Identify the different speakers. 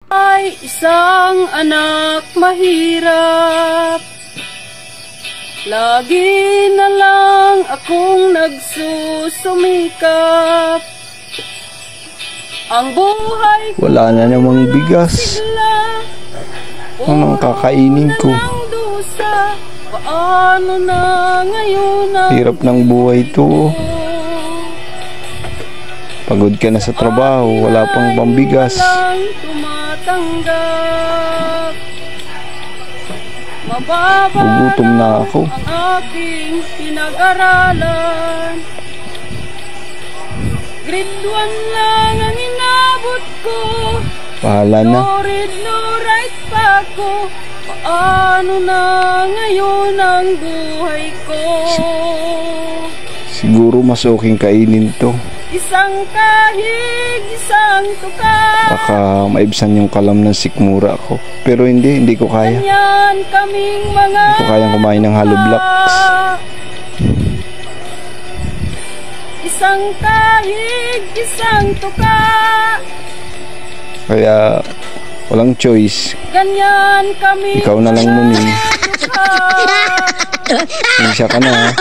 Speaker 1: Ay isang anak mahirap, lagi na lang akong nagsusumikap. Ang buhay ko
Speaker 2: wala na namang bigas. Anong kakainin ko?
Speaker 1: Paano na ngayon ang
Speaker 2: hirap ng buhay to. Pagod ka na sa trabaho, wala pang pambigas. Gugutom na ako.
Speaker 1: Ang aking pinag-aralan, grade 1 lang ang inabot ko.
Speaker 2: Bahala na.
Speaker 1: No read, no write pa ako. Paano na ngayon ang buhay ko?
Speaker 2: Siguro mas okay kainin to.
Speaker 1: Isang kahig, isang tuka.
Speaker 2: Baka maibsan yung kalam ng sikmura ko. Pero hindi ko kaya.
Speaker 1: Ganyan kaming mga
Speaker 2: Hindi ko kayang kumain ng hollow blocks.
Speaker 1: Isang kahig, isang tuka.
Speaker 2: Kaya walang choice.
Speaker 1: Ganyan kami.
Speaker 2: Ikaw na lang nun eh. Siya ka na.